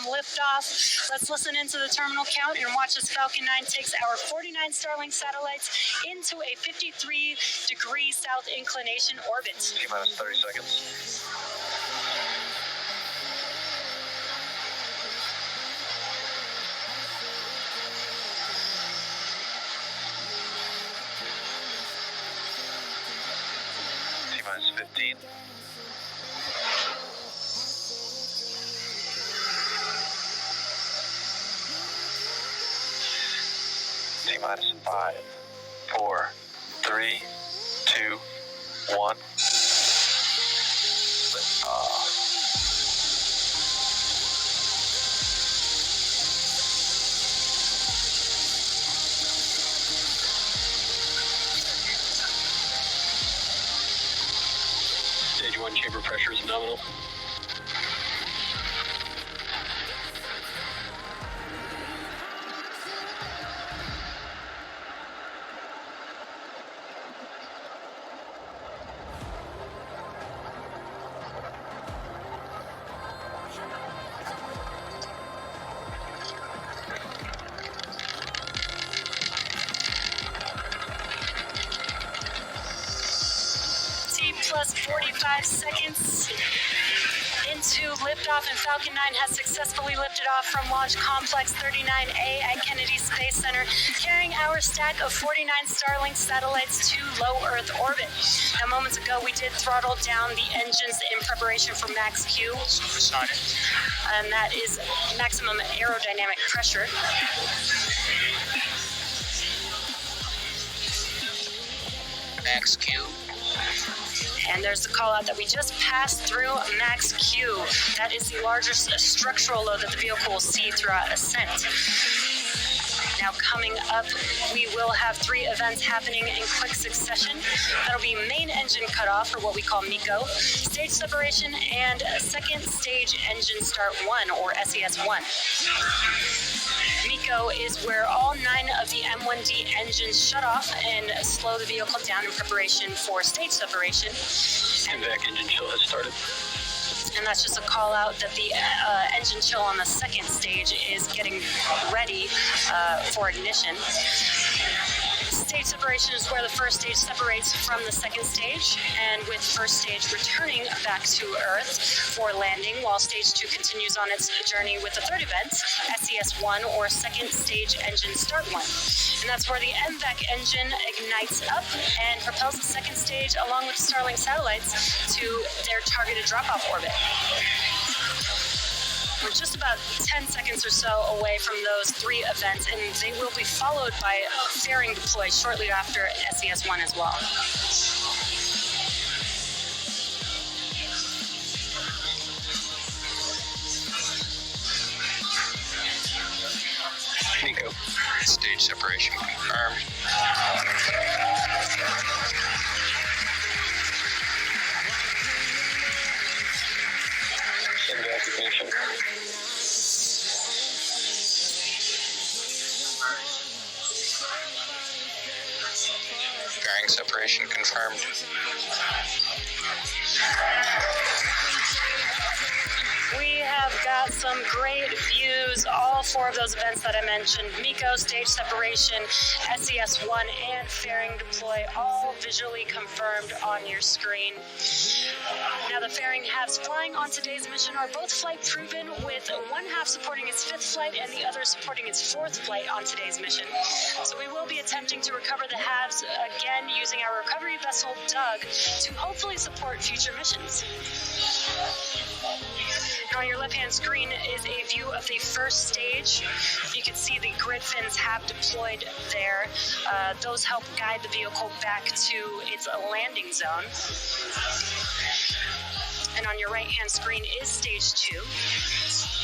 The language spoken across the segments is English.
from liftoff. Let's listen into the terminal count and watch as Falcon 9 takes our 49 Starlink satellites into a 53-degree south inclination orbit. T-minus 30 seconds. T-minus 15. T-minus 5, 4, 3, 2, 1. Lift off. Stage 1 chamber pressure is nominal. Plus 45 seconds into liftoff, and Falcon 9 has successfully lifted off from Launch Complex 39A at Kennedy Space Center, carrying our stack of 49 Starlink satellites to low Earth orbit. Now, moments ago, we did throttle down the engines in preparation for max Q, and that is maximum aerodynamic pressure. Max Q. And there's the call out that we just passed through max Q. That is the largest structural load that the vehicle will see throughout ascent. Now coming up, we will have 3 events happening in quick succession. That'll be main engine cutoff, or what we call MECO, stage separation, and second stage engine start 1, or SES1. MECO is where all 9 of the M1D engines shut off and slow the vehicle down in preparation for stage separation. MVAC engine chill has started. And that's just a call out that the engine chill on the second stage is getting ready for ignition. Stage separation is where the first stage separates from the second stage, and with first stage returning back to Earth for landing, while stage 2 continues on its journey with the third event, SES1, or second stage engine start 1. And that's where the MVAC engine ignites up and propels the second stage along with the Starlink satellites to their targeted drop-off orbit. We're just about 10 seconds or so away from those 3 events, and they will be followed by fairing deploy shortly after SES1 as well. MECO. Stage separation confirmed. MVAC ignition. Bearing separation confirmed. We have got some great views, all 4 of those events that I mentioned, MECO, stage separation, SES1, and fairing deploy, all visually confirmed on your screen. Now, the fairing halves flying on today's mission are both flight proven, with one half supporting its 5th flight and the other supporting its 4th flight on today's mission. So we will be attempting to recover the halves again using our recovery vessel, Doug, to hopefully support future missions. And on your left-hand screen is a view of the first stage. You can see the grid fins have deployed there. Those help guide the vehicle back to its landing zone. And on your right-hand screen is stage 2.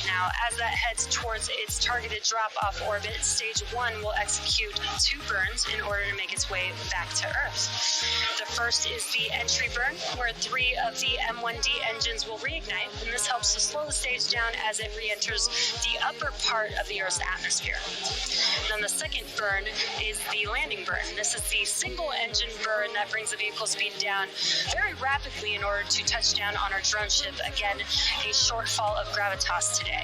Now, as that heads towards its targeted drop-off orbit, stage 1 will execute 2 burns in order to make its way back to Earth. The first is the entry burn, where 3 of the M1D engines will reignite, and this helps to slow the stage down as it re-enters the upper part of the Earth's atmosphere. Then the second burn is the landing burn. This is the single engine burn that brings the vehicle speed down very rapidly in order to touch down on our drone ship. Again, a shortfall of gravitas today.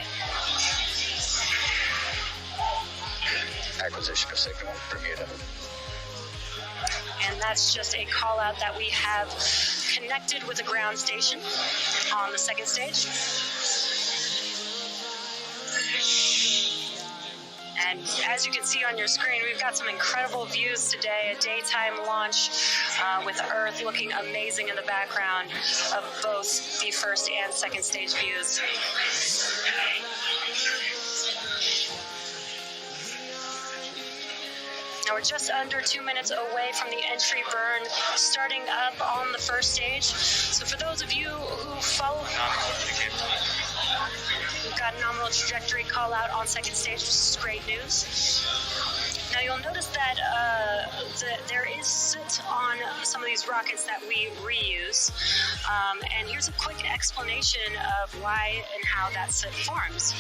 Acquisition of signal, Bermuda. And that's just a call out that we have connected with a ground station on the second stage. And as you can see on your screen, we've got some incredible views today. A daytime launch with Earth looking amazing in the background of both the first and second stage views. Now we're just under 2 minutes away from the entry burn starting up on the first stage. So for those of you who follow, we've got a nominal trajectory call out on second stage, which is great news. Now you'll notice that there is soot on some of these rockets that we reuse. And here's a quick explanation of why and how that soot forms.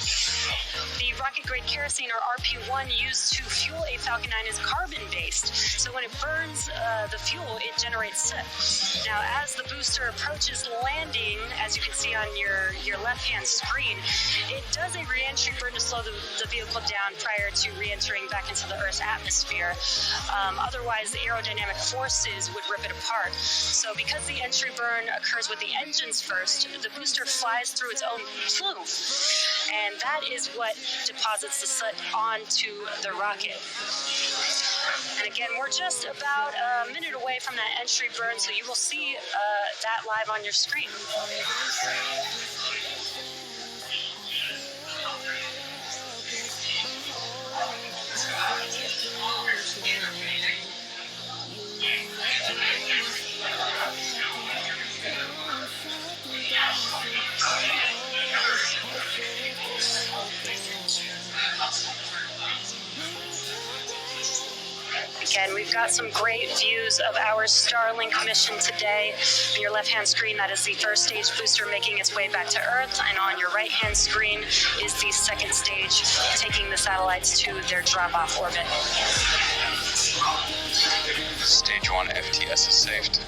The rocket grade kerosene, or RP1, used to fuel a Falcon 9 is carbon-based. So when it burns the fuel, it generates soot. Now as the booster approaches landing, as you can see on your left-hand screen, it does a re-entry burn to slow the vehicle down prior to re-entering back into the Earth's atmosphere. Otherwise, the aerodynamic forces would rip it apart. So because the entry burn occurs with the engines first, the booster flies through its own plume. And that is what deposits the soot onto the rocket. And again, we're just about a minute away from that entry burn, so you will see that live on your screen. Again, we've got some great views of our Starlink mission today. On your left-hand screen, that is the first stage booster making its way back to Earth, and on your right-hand screen is the second stage taking the satellites to their drop-off orbit. Stage 1 FTS is saved.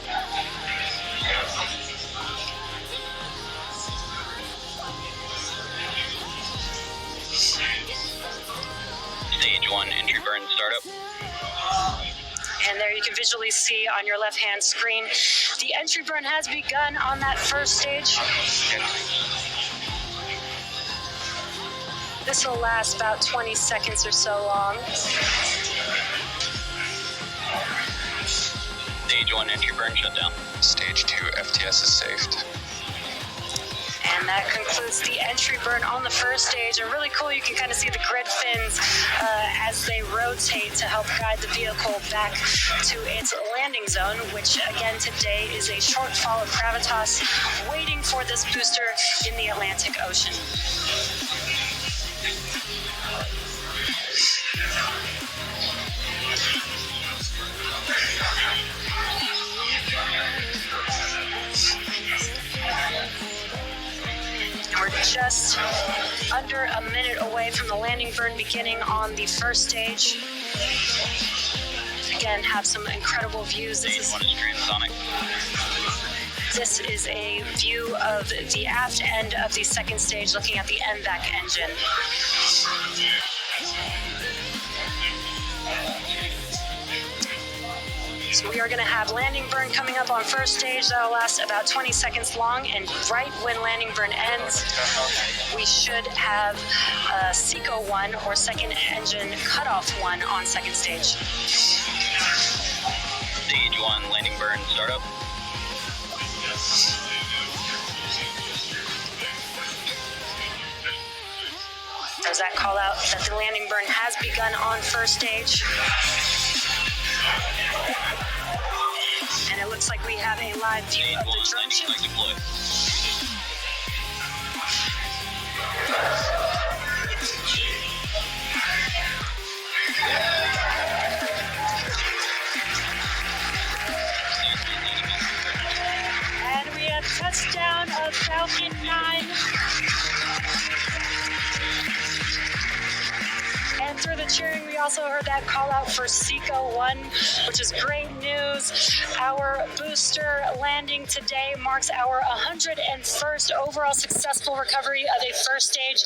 Stage 1 entry burn startup. And there you can visually see on your left-hand screen, the entry burn has begun on that first stage. This will last about 20 seconds or so long. Stage 1 entry burn shut down. Stage 2 FTS is saved. And that concludes the entry burn on the first stage. And really cool, you can kind of see the grid fins as they rotate to help guide the vehicle back to its landing zone, which again today is a shortfall of gravitas waiting for this booster in the Atlantic Ocean. We're just under a minute away from the landing burn beginning on the first stage. Again, have some incredible views. Stage 1 is transonic. This is a view of the aft end of the second stage, looking at the MVAC engine. So we are going to have landing burn coming up on first stage. That'll last about 20 seconds long, and right when landing burn ends, we should have SECO 1, or second engine cutoff 1, on second stage. Stage 1 landing burn startup. There's that call out that the landing burn has begun on first stage. And it looks like we have a live view of the drone ship. And we have touchdown of Falcon 9. And through the cheering, we also heard that call out for SECO 1, which is great news. Our booster landing today marks our 101st overall successful recovery of a first stage